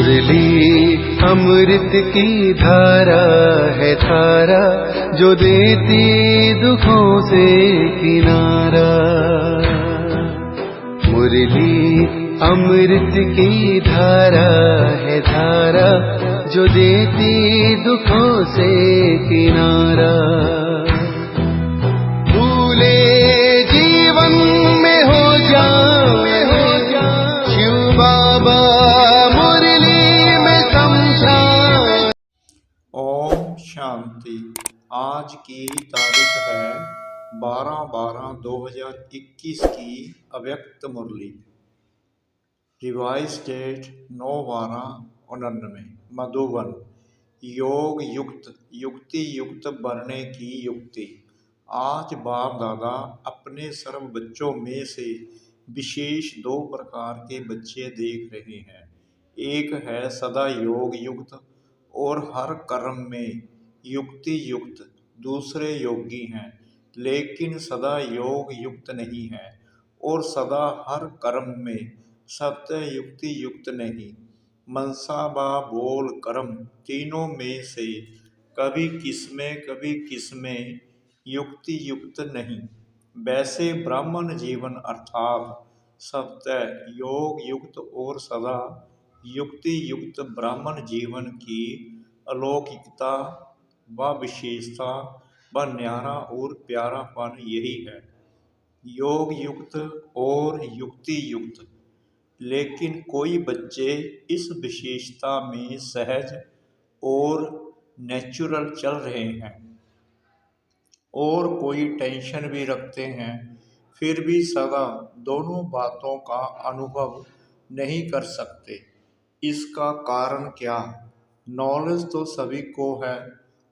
मुरली अमृत की धारा है धारा, जो देती दुखों से किनारा। मुरली अमृत की धारा है धारा, जो देती दुखों से किनारा। भूले जीवन में हो जाए शिव बाबा मुरली में समझाए। ओम शांति। आज की तारीख है 12/12/2021 की अव्यक्त मुरली। Revise date 9/12/99। मधुबन। योग युक्त युक्ति युक्त बनने की युक्ति। आज बाप दादा अपने सर्व बच्चों में से विशेष 2 प्रकार के बच्चे देख रहे हैं। एक है सदा योग युक्त और हर कर्म में युक्ति युक्त। दूसरे योगी हैं लेकिन सदा योग युक्त नहीं है और सदा हर कर्म में सत्य युक्ति युक्त नहीं। मनसा व बोल कर्म तीनों में से कभी किसमें युक्ति युक्त नहीं। वैसे ब्राह्मण जीवन अर्थात सत्य योग युक्त और सदा युक्ति युक्त ब्राह्मण जीवन की अलौकिकता व विशेषता व न्यारा और प्यारापन यही है। योग युक्त और युक्ति युक्त। लेकिन कोई बच्चे इस विशेषता में सहज और नेचुरल चल रहे हैं और कोई टेंशन भी रखते हैं, फिर भी सदा दोनों बातों का अनुभव नहीं कर सकते। इसका कारण क्या? नॉलेज तो सभी को है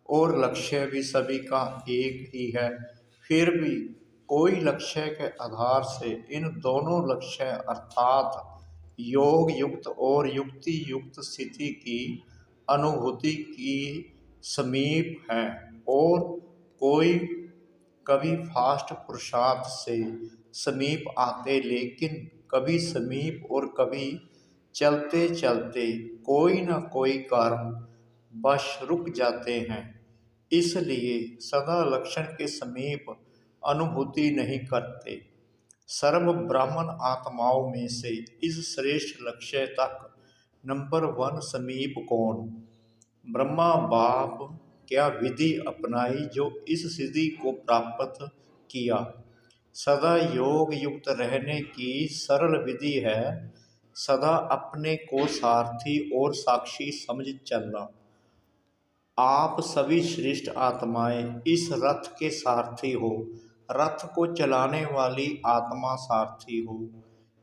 और लक्ष्य भी सभी का एक ही है, फिर भी कोई लक्ष्य के आधार से इन दोनों लक्ष्य अर्थात योग युक्त और युक्ति युक्त स्थिति की अनुभूति की समीप है और कोई कभी फास्ट पुरुषार्थ से समीप आते लेकिन कभी समीप और कभी चलते चलते कोई न कोई कारण बश रुक जाते हैं। इसलिए सदा लक्षण के समीप अनुभूति नहीं करते। सर्व ब्राह्मण आत्माओं में से इस श्रेष्ठ लक्ष्य तक नंबर 1 समीप कौन? ब्रह्मा बाप क्या विधि अपनाई जो इस सिद्धि को प्राप्त किया? सदा योग युक्त रहने की सरल विधि है सदा अपने को सारथी और साक्षी समझ चलना। आप सभी श्रेष्ठ आत्माएं इस रथ के सारथी हो। रथ को चलाने वाली आत्मा सारथी हो।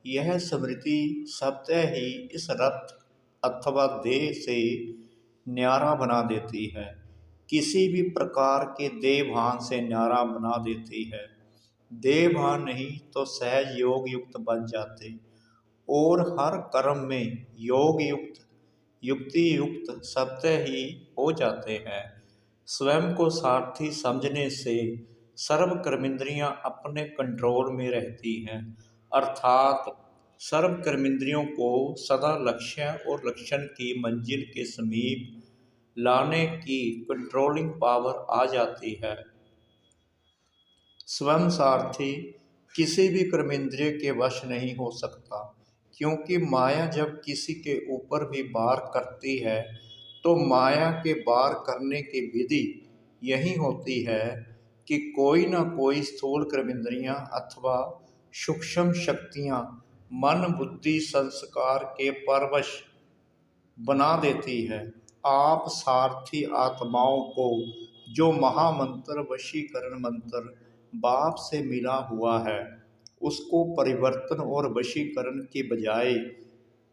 यह स्मृति सत्य ही इस रथ अथवा देह से न्यारा बना देती है, किसी भी प्रकार के देह भान से न्यारा बना देती है। देह भान नहीं तो सहज योग युक्त बन जाते और हर कर्म में योग युक्त युक्ति युक्त सत्य ही हो जाते हैं। स्वयं को सारथी समझने से सर्व कर्मेंद्रियां अपने कंट्रोल में रहती हैं, अर्थात सर्व कर्मेंद्रियों को सदा लक्ष्य और लक्षण की मंजिल के समीप लाने की कंट्रोलिंग पावर आ जाती है। स्वयं सारथी किसी भी कर्मेंद्रिय के वश नहीं हो सकता, क्योंकि माया जब किसी के ऊपर भी वार करती है तो माया के वार करने की विधि यही होती है कि कोई न कोई स्थूल कर्मेंद्रियां अथवा सूक्ष्म शक्तियां मन बुद्धि संस्कार के परवश बना देती है। आप सारथी आत्माओं को जो महामंत्र वशीकरण मंत्र बाप से मिला हुआ है उसको परिवर्तन और वशीकरण के बजाय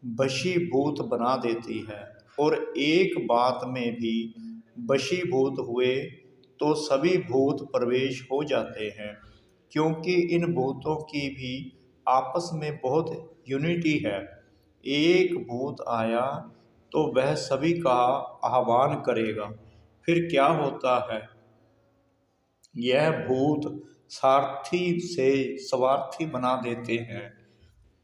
वशीभूत बना देती है और एक बात में भी वशीभूत हुए तो सभी भूत प्रवेश हो जाते हैं, क्योंकि इन भूतों की भी आपस में बहुत यूनिटी है। एक भूत आया तो वह सभी का आह्वान करेगा। फिर क्या होता है? यह भूत सारथी से स्वार्थी बना देते हैं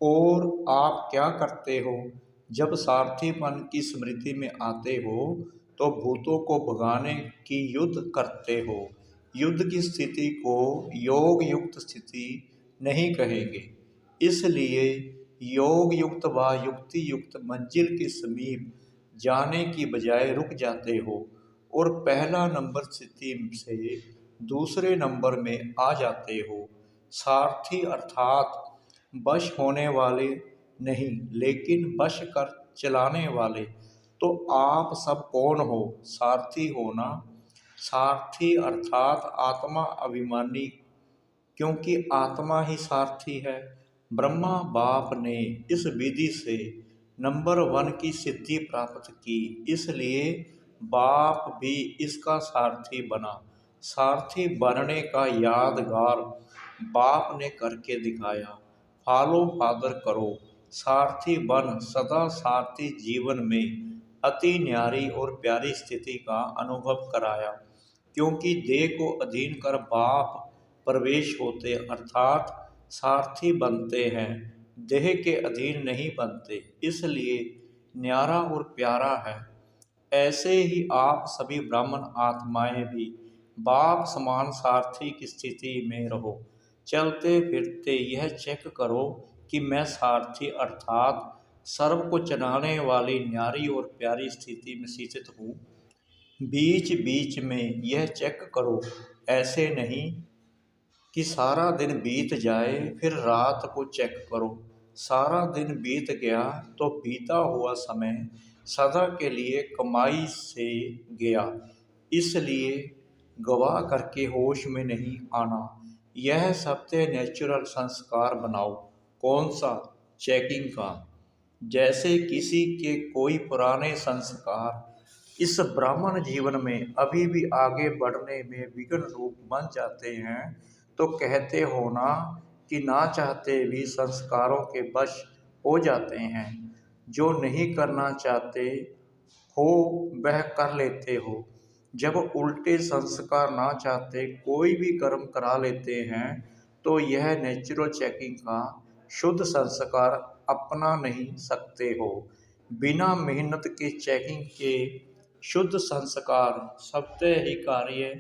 और आप क्या करते हो? जब सारथीपन की स्मृति में आते हो तो भूतों को भगाने की युद्ध करते हो। युद्ध की स्थिति को योग युक्त स्थिति नहीं कहेंगे, इसलिए योग युक्त व युक्ति युक्त मंजिल के समीप जाने की बजाय रुक जाते हो और पहला नंबर स्थिति से दूसरे नंबर में आ जाते हो। सारथी अर्थात वश होने वाले नहीं, लेकिन वश कर चलाने वाले। तो आप सब कौन हो? सारथी होना। सारथी अर्थात आत्मा अभिमानी, क्योंकि आत्मा ही सारथी है। ब्रह्मा बाप ने इस विधि से नंबर 1 की सिद्धि प्राप्त की, इसलिए बाप भी इसका सारथी बना। सारथी बनने का यादगार बाप ने करके दिखाया। फॉलो फादर करो, सारथी बन सदा सारथी जीवन में अति न्यारी और प्यारी स्थिति का अनुभव कराया। क्योंकि देह को अधीन कर बाप प्रवेश होते अर्थात सारथी बनते हैं, देह के अधीन नहीं बनते, इसलिए न्यारा और प्यारा है। ऐसे ही आप सभी ब्राह्मण आत्माएं भी बाप समान सारथी की स्थिति में रहो। चलते फिरते यह चेक करो कि मैं सारथी अर्थात सर्व को चलाने वाली न्यारी और प्यारी स्थिति में स्थित हूँ। बीच बीच में यह चेक करो, ऐसे नहीं कि सारा दिन बीत जाए फिर रात को चेक करो। सारा दिन बीत गया तो बीता हुआ समय सदा के लिए कमाई से गया, इसलिए गवा करके होश में नहीं आना। यह सबसे नेचुरल संस्कार बनाओ। कौन सा? चेकिंग का। जैसे किसी के कोई पुराने संस्कार इस ब्राह्मण जीवन में अभी भी आगे बढ़ने में विघ्न रूप बन जाते हैं, तो कहते हो ना कि ना चाहते भी संस्कारों के वश हो जाते हैं। जो नहीं करना चाहते हो वह कर लेते हो। जब उल्टे संस्कार ना चाहते कोई भी कर्म करा लेते हैं, तो यह नेचुरल चेकिंग का शुद्ध संस्कार अपना नहीं सकते हो। बिना मेहनत के चेकिंग के शुद्ध संस्कार सबसे ही कार्य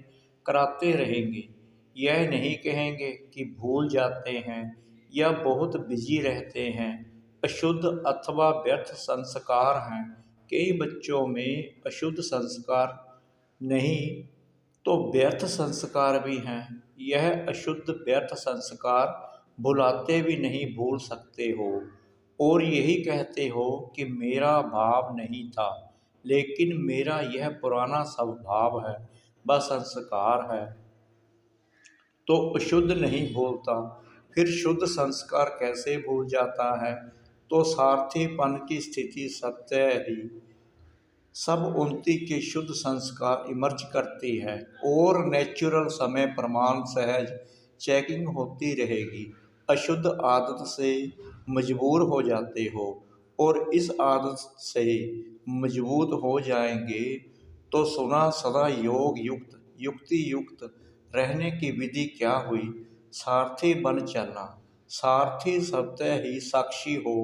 कराते रहेंगे। यह नहीं कहेंगे कि भूल जाते हैं या बहुत बिजी रहते हैं। अशुद्ध अथवा व्यर्थ संस्कार हैं। कई बच्चों में अशुद्ध संस्कार नहीं तो व्यर्थ संस्कार भी हैं। यह अशुद्ध व्यर्थ संस्कार भुलाते भी नहीं भूल सकते हो और यही कहते हो कि मेरा भाव नहीं था, लेकिन मेरा यह पुराना स्वभाव है, बस संस्कार है। तो अशुद्ध नहीं भूलता, फिर शुद्ध संस्कार कैसे भूल जाता है? तो सारथीपन की स्थिति सत्य ही सब उन्नति के शुद्ध संस्कार इमर्ज करती है और नेचुरल समय प्रमाण सहज चेकिंग होती रहेगी। अशुद्ध आदत से मजबूर हो जाते हो और इस आदत से मजबूत हो जाएंगे तो सुना सदा योग युक्त युक्ति युक्त रहने की विधि क्या हुई? सारथी बन चलना। सारथी सत्य ही साक्षी हो,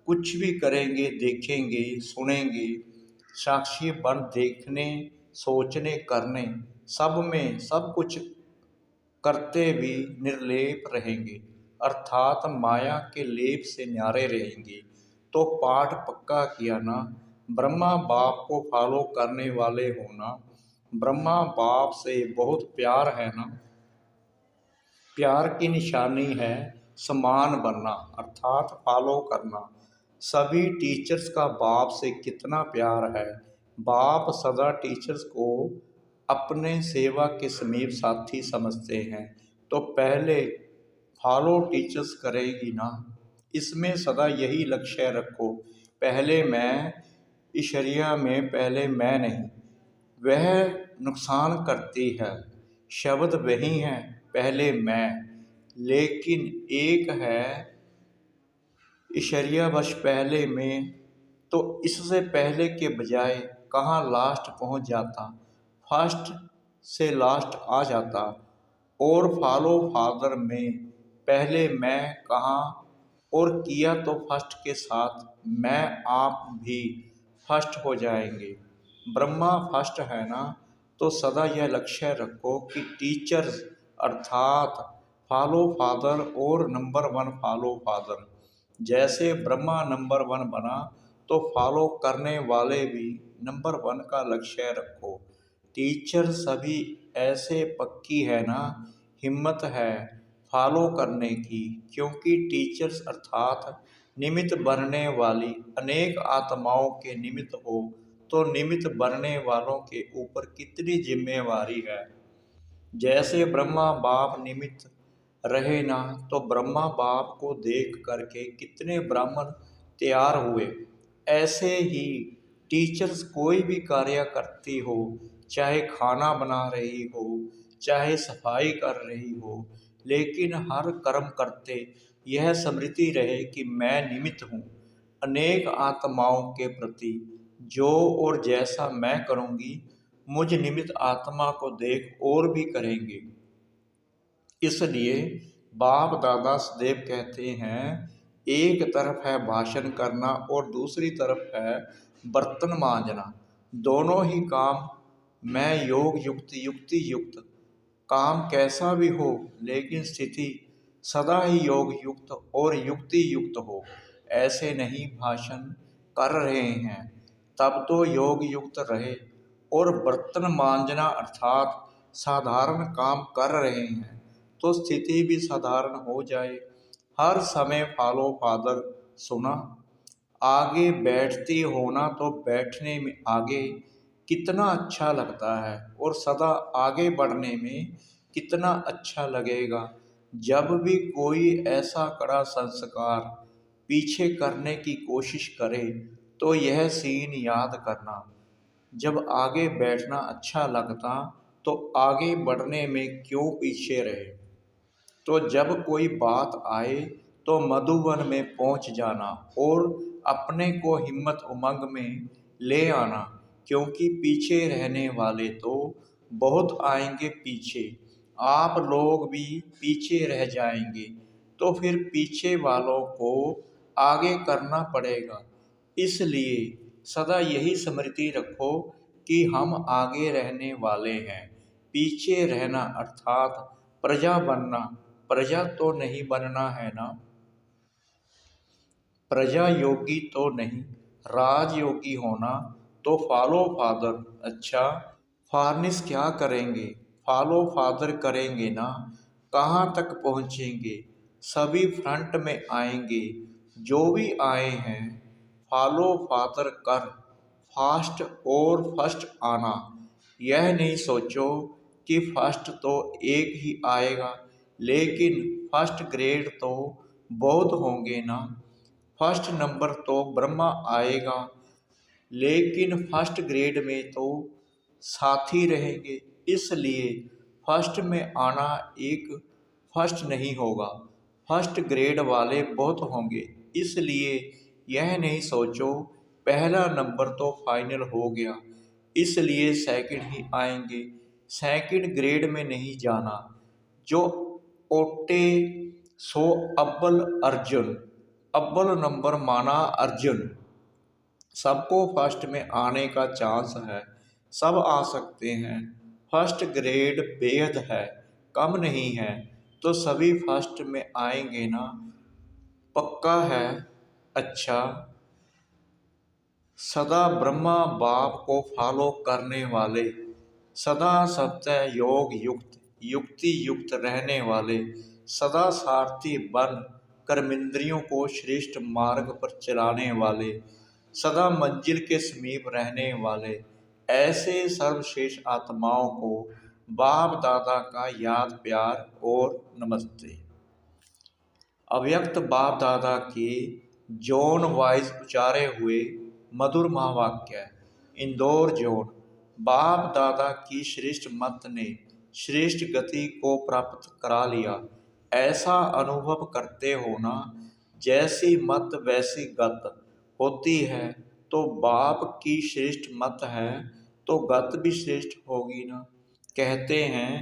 कुछ भी करेंगे देखेंगे सुनेंगे। साक्षी बन देखने सोचने करने सब में सब कुछ करते भी निर्लेप रहेंगे, अर्थात माया के लेप से न्यारे रहेंगे। तो पाठ पक्का किया ना, ब्रह्मा बाप को फॉलो करने वाले होना। ब्रह्मा बाप से बहुत प्यार है ना। प्यार की निशानी है समान बनना, अर्थात फॉलो करना। सभी टीचर्स का बाप से कितना प्यार है। बाप सदा टीचर्स को अपने सेवा के समीप साथी समझते हैं, तो पहले फॉलो टीचर्स करेगी ना। इसमें सदा यही लक्ष्य रखो, पहले मैं, ईश्वरिया में पहले मैं नहीं। वह नुकसान करती है, शब्द वही हैं पहले मैं, लेकिन एक है ईश्वरिया वश पहले में। तो इससे पहले के बजाय कहाँ लास्ट पहुँच जाता, फर्स्ट से लास्ट आ जाता। और फॉलो फादर में पहले मैं कहाँ और किया तो फर्स्ट के साथ मैं आप भी फर्स्ट हो जाएंगे। ब्रह्मा फर्स्ट है ना, तो सदा यह लक्ष्य रखो कि टीचर्स अर्थात फॉलो फादर और नंबर वन फॉलो फादर। जैसे ब्रह्मा नंबर वन बना तो फॉलो करने वाले भी नंबर वन का लक्ष्य रखो। टीचर सभी ऐसे पक्की है ना, हिम्मत है फॉलो करने की, क्योंकि टीचर्स अर्थात निमित्त बनने वाली अनेक आत्माओं के निमित्त हो तो निमित्त बनने वालों के ऊपर कितनी जिम्मेवारी है। जैसे ब्रह्मा बाप निमित्त रहे ना, तो ब्रह्मा बाप को देख करके कितने ब्राह्मण तैयार हुए। ऐसे ही टीचर्स कोई भी कार्य करती हो, चाहे खाना बना रही हो, चाहे सफाई कर रही हो, लेकिन हर कर्म करते यह स्मृति रहे कि मैं निमित्त हूँ अनेक आत्माओं के प्रति। जो और जैसा मैं करूँगी, मुझ निमित्त आत्मा को देख और भी करेंगे। इसलिए बाप दादा सदैव कहते हैं, एक तरफ है भाषण करना और दूसरी तरफ है बर्तन मांजना। दोनों ही काम मैं योग युक्त युक्ति युक्त, काम कैसा भी हो लेकिन स्थिति सदा ही योग युक्त और युक्ति युक्त हो। ऐसे नहीं भाषण कर रहे हैं तब तो योग युक्त रहे, और बर्तन मांजना अर्थात साधारण काम कर रहे हैं तो स्थिति भी साधारण हो जाए। हर समय फॉलो फादर सुना, आगे बैठती होना तो बैठने में आगे कितना अच्छा लगता है और सदा आगे बढ़ने में कितना अच्छा लगेगा। जब भी कोई ऐसा कड़ा संस्कार पीछे करने की कोशिश करे तो यह सीन याद करना, जब आगे बैठना अच्छा लगता तो आगे बढ़ने में क्यों पीछे रहे। तो जब कोई बात आए तो मधुबन में पहुंच जाना और अपने को हिम्मत उमंग में ले आना, क्योंकि पीछे रहने वाले तो बहुत आएंगे पीछे, आप लोग भी पीछे रह जाएंगे, तो फिर पीछे वालों को आगे करना पड़ेगा। इसलिए सदा यही स्मृति रखो कि हम आगे रहने वाले हैं, पीछे रहना अर्थात प्रजा बनना। प्रजा तो नहीं बनना है ना, प्रजा योगी तो नहीं, राजयोगी होना। तो फॉलो फादर, अच्छा फार्निस क्या करेंगे, फॉलो फादर करेंगे ना, कहाँ तक पहुँचेंगे, सभी फ्रंट में आएंगे। जो भी आए हैं फॉलो फादर कर, फास्ट और फर्स्ट आना। यह नहीं सोचो कि फर्स्ट तो एक ही आएगा, लेकिन फर्स्ट ग्रेड तो बहुत होंगे ना। फर्स्ट नंबर तो ब्रह्मा आएगा, लेकिन फर्स्ट ग्रेड में तो साथी रहेंगे। इसलिए फर्स्ट में आना एक फर्स्ट नहीं होगा, फर्स्ट ग्रेड वाले बहुत होंगे। इसलिए यह नहीं सोचो पहला नंबर तो फाइनल हो गया, इसलिए सेकंड ही आएंगे, सेकंड ग्रेड में नहीं जाना। जो ओटे सो अव्वल अर्जुन, अव्वल नंबर माना अर्जुन। सबको फर्स्ट में आने का चांस है, सब आ सकते हैं। फर्स्ट ग्रेड बेहद है, कम नहीं है, तो सभी फर्स्ट में आएंगे ना, पक्का है। अच्छा सदा ब्रह्मा बाप को फॉलो करने वाले, सदा सत्य योग युक्त युक्ति युक्त रहने वाले, सदा सारथी बन कर्मेंद्रियों को श्रेष्ठ मार्ग पर चलाने वाले, सदा मंजिल के समीप रहने वाले, ऐसे सर्वश्रेष्ठ आत्माओं को बाप दादा का याद प्यार और नमस्ते। अव्यक्त बाप दादा के जोन वाइज उचारे हुए मधुर महावाक्य। इंदौर जोन। बाप दादा की श्रेष्ठ मत ने श्रेष्ठ गति को प्राप्त करा लिया, ऐसा अनुभव करते हो ना। जैसी मत वैसी गत होती है, तो बाप की श्रेष्ठ मत है तो गत भी श्रेष्ठ होगी ना। कहते हैं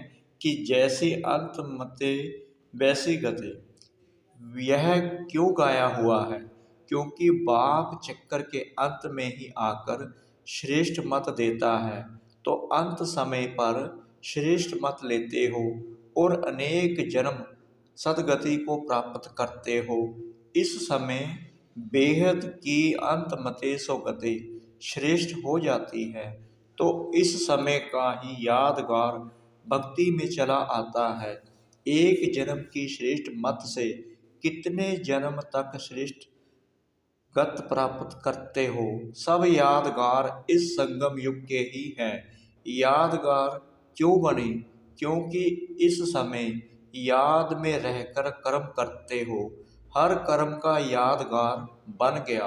कि जैसी अंत मते वैसी गति। यह क्यों गाया हुआ है, क्योंकि बाप चक्कर के अंत में ही आकर श्रेष्ठ मत देता है, तो अंत समय पर श्रेष्ठ मत लेते हो और अनेक जन्म सदगति को प्राप्त करते हो। इस समय बेहद की अंत मते सो गते श्रेष्ठ हो जाती है, तो इस समय का ही यादगार भक्ति में चला आता है। एक जन्म की श्रेष्ठ मत से कितने जन्म तक श्रेष्ठ गत प्राप्त करते हो, सब यादगार इस संगम युग के ही हैं। यादगार क्यों बने? क्योंकि इस समय याद में रहकर कर्म करते हो, हर कर्म का यादगार बन गया।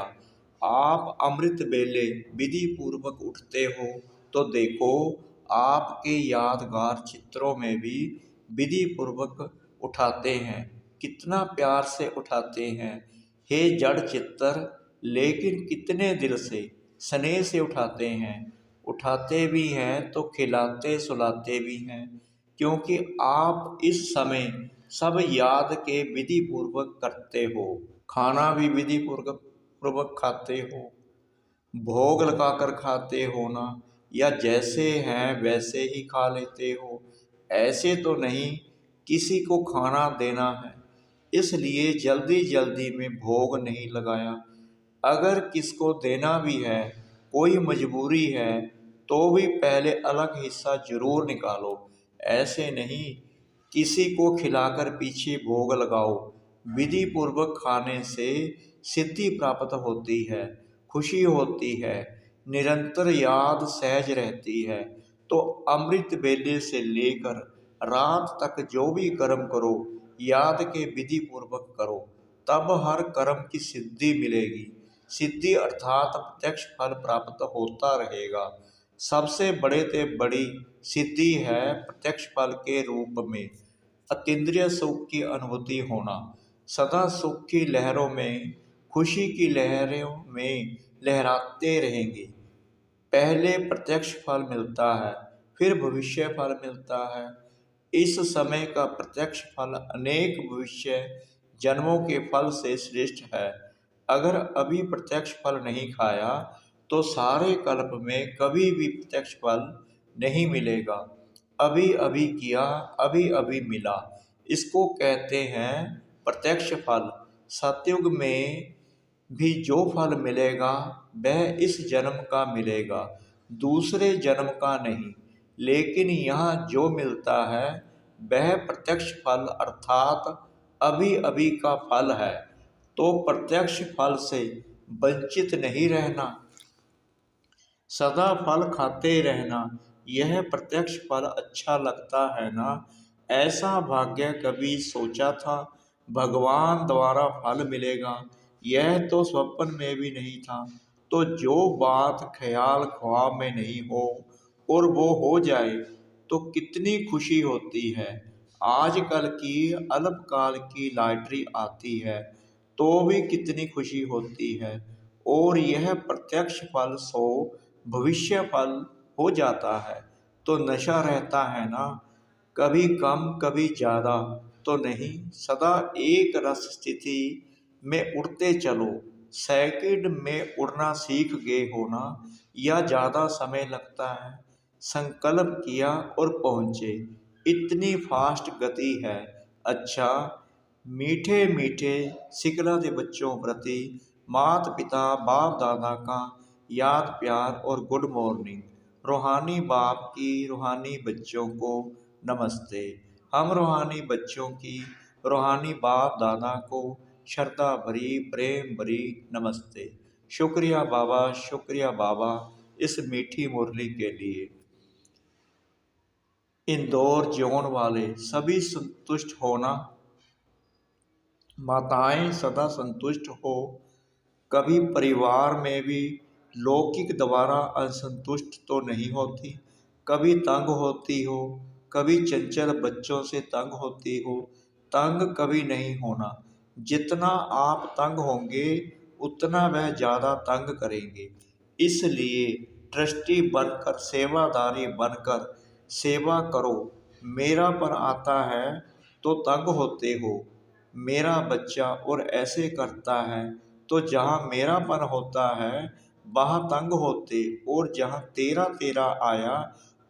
आप अमृत बेले विधि पूर्वक उठते हो तो देखो आपके यादगार चित्रों में भी विधि पूर्वक उठाते हैं, कितना प्यार से उठाते हैं। हे जड़ चित्तर, लेकिन कितने दिल से स्नेह से उठाते हैं। उठाते भी हैं तो खिलाते सुलाते भी हैं, क्योंकि आप इस समय सब याद के विधि पूर्वक करते हो। खाना भी विधि पूर्वक खाते हो, भोग लगाकर खाते हो ना, या जैसे हैं वैसे ही खा लेते हो? ऐसे तो नहीं, किसी को खाना देना है, इसलिए जल्दी जल्दी में भोग नहीं लगाया। अगर किसको देना भी है, कोई मजबूरी है, तो भी पहले अलग हिस्सा जरूर निकालो। ऐसे नहीं किसी को खिलाकर पीछे भोग लगाओ। विधि पूर्वक खाने से सिद्धि प्राप्त होती है, खुशी होती है, निरंतर याद सहज रहती है। तो अमृत बेले से लेकर रात तक जो भी कर्म करो, याद के विधि पूर्वक करो, तब हर कर्म की सिद्धि मिलेगी। सिद्धि अर्थात प्रत्यक्ष फल प्राप्त होता रहेगा। सबसे बड़े से बड़ी सिद्धि है प्रत्यक्ष फल के रूप में अतीन्द्रिय सुख की अनुभूति होना। सदा सुख की लहरों में, खुशी की लहरों में लहराते रहेंगे। पहले प्रत्यक्ष फल मिलता है, फिर भविष्य फल मिलता है। इस समय का प्रत्यक्ष फल अनेक भविष्य जन्मों के फल से श्रेष्ठ है। अगर अभी प्रत्यक्ष फल नहीं खाया तो सारे कल्प में कभी भी प्रत्यक्ष फल नहीं मिलेगा। अभी अभी किया, अभी अभी मिला, इसको कहते हैं प्रत्यक्ष फल। सतयुग में भी जो फल मिलेगा वह इस जन्म का मिलेगा, दूसरे जन्म का नहीं। लेकिन यहाँ जो मिलता है वह प्रत्यक्ष फल अर्थात अभी अभी का फल है। तो प्रत्यक्ष फल से वंचित नहीं रहना, सदा फल खाते रहना, यह प्रत्यक्ष फल अच्छा लगता है ना? ऐसा भाग्य कभी सोचा था भगवान द्वारा फल मिलेगा? यह तो स्वप्न में भी नहीं था। तो जो बात ख्याल ख्वाब में नहीं हो और वो हो जाए तो कितनी खुशी होती है। आजकल की अल्पकाल की लॉटरी आती है तो भी कितनी खुशी होती है, और यह प्रत्यक्ष फल सो भविष्य फल हो जाता है तो नशा रहता है ना, कभी कम कभी ज़्यादा तो नहीं, सदा एक रस स्थिति में उड़ते चलो। सेकंड में उड़ना सीख गए हो ना, या ज़्यादा समय लगता है? संकल्प किया और पहुँचे, इतनी फास्ट गति है। अच्छा, मीठे मीठे सिकलाते बच्चों प्रति माता पिता बाप दादा का याद प्यार और गुड मॉर्निंग। रूहानी बाप की रूहानी बच्चों को नमस्ते। हम रूहानी बच्चों की रूहानी बाप दादा को श्रद्धा भरी प्रेम भरी नमस्ते। शुक्रिया बाबा, शुक्रिया बाबा इस मीठी मुरली के लिए। इंदौर जोन वाले सभी संतुष्ट होना, माताएं सदा संतुष्ट हो। कभी परिवार में भी लौकिक द्वारा असंतुष्ट तो नहीं होती, कभी तंग होती हो, कभी चंचल बच्चों से तंग होती हो। तंग कभी नहीं होना, जितना आप तंग होंगे उतना वह ज़्यादा तंग करेंगे। इसलिए ट्रस्टी बनकर, सेवादारी बनकर सेवा करो। मेरा पर आता है तो तंग होते हो, मेरा बच्चा और ऐसे करता है तो जहाँ मेरापन होता है वहाँ तंग होते, और जहाँ तेरा तेरा आया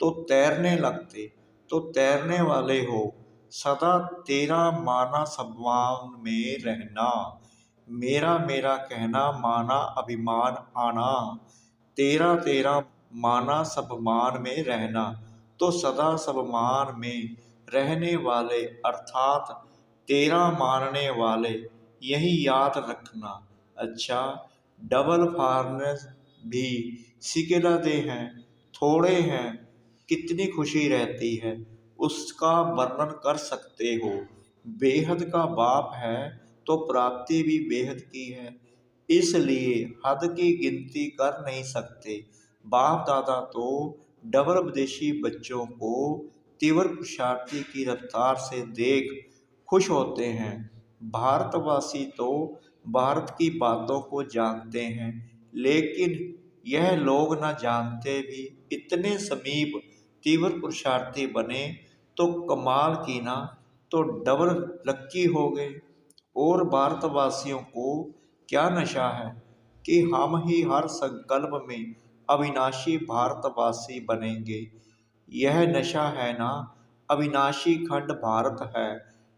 तो तैरने लगते। तो तैरने वाले हो, सदा तेरा माना सम्मान में रहना, मेरा मेरा कहना माना अभिमान आना। तेरा तेरा माना सब मान में रहना, तो सदा सब मान में रहने वाले अर्थात तेरा मानने वाले, यही याद रखना। अच्छा, डबल फॉरनेस भी सिकेलाते हैं, थोड़े हैं, कितनी खुशी रहती है, उसका वर्णन कर सकते हो। बेहद का बाप है तो प्राप्ति भी बेहद की है, इसलिए हद की गिनती कर नहीं सकते। बाप दादा तो डबल विदेशी बच्चों को तीव्र पुरुषार्थी की रफ्तार से देख खुश होते हैं। भारतवासी तो भारत की बातों को जानते हैं, लेकिन यह लोग न जानते भी इतने समीप तीव्र पुरुषार्थी बने तो कमाल की ना, तो डबल लक्की हो गए। और भारतवासियों को क्या नशा है कि हम ही हर संकल्प में अविनाशी भारतवासी बनेंगे। यह नशा है ना, अविनाशी खंड भारत है,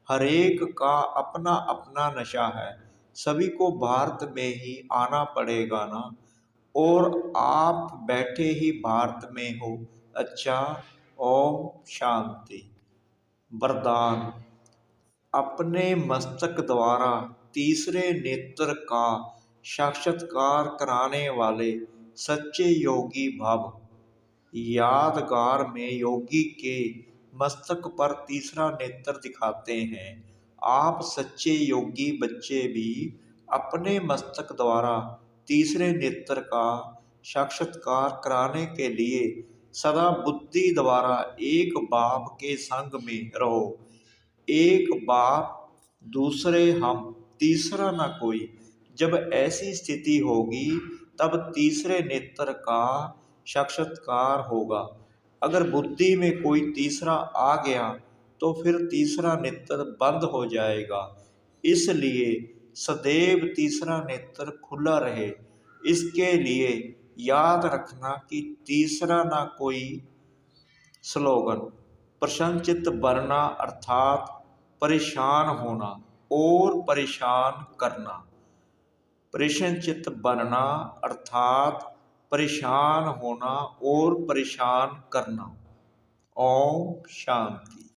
हरेक का अपना अपना नशा है, सभी को भारत में ही आना पड़ेगा ना, और आप बैठे ही भारत में हो। अच्छा, ओम शांति। वरदान। अपने मस्तक द्वारा तीसरे नेत्र का साक्षात्कार कराने वाले सच्चे योगी भव। यादगार में योगी के मस्तक पर तीसरा नेत्र दिखाते हैं। आप सच्चे योगी बच्चे भी अपने मस्तक द्वारा तीसरे नेत्र का साक्षात्कार कराने के लिए सदा बुद्धि द्वारा एक बाप के संग में रहो। एक बाप, दूसरे हम, तीसरा न कोई। जब ऐसी स्थिति होगी तब तीसरे नेत्र का साक्षात्कार होगा। अगर बुद्धि में कोई तीसरा आ गया तो फिर तीसरा नेत्र बंद हो जाएगा। इसलिए सदैव तीसरा नेत्र खुला रहे। इसके लिए याद रखना कि तीसरा ना कोई। स्लोगन। प्रसन्नचित्त बनना अर्थात परेशान होना और परेशान करना। प्रसन्नचित्त बनना अर्थात परेशान होना और परेशान करना। ओम शांति।